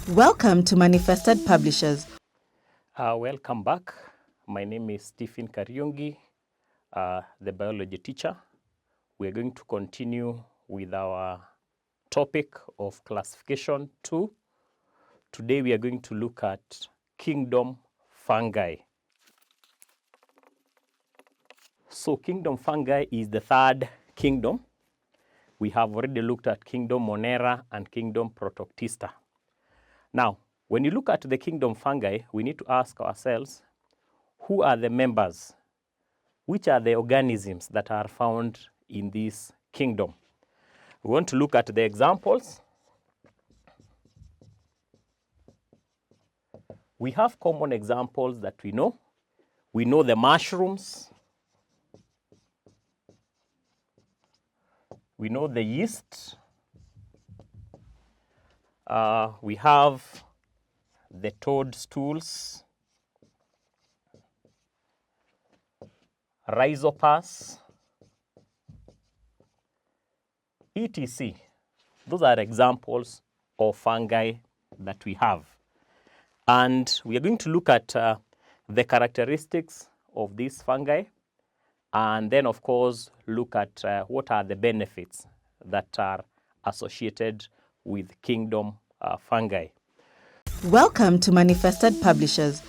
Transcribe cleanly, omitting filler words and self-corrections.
Welcome to Manifested Publishers. Welcome back. My name is Stephen Kariungi, the biology teacher. We are going to continue with our topic of classification 2. Today we are going to look at kingdom fungi. So kingdom fungi is the third kingdom. We have already looked at kingdom Monera and kingdom Protoctista. Now, when you look at the kingdom fungi, we need to ask ourselves, who are the members? Which are the organisms that are found in this kingdom? We want to look at the examples. We have common examples that we know. We know the mushrooms. We know the yeast. We have the toadstools, rhizopas, etc. Those are examples of fungi that we have. And we are going to look at the characteristics of these fungi, and then, of course, look at what are the benefits that are associated with kingdom fungi. Welcome to Manifested Publishers.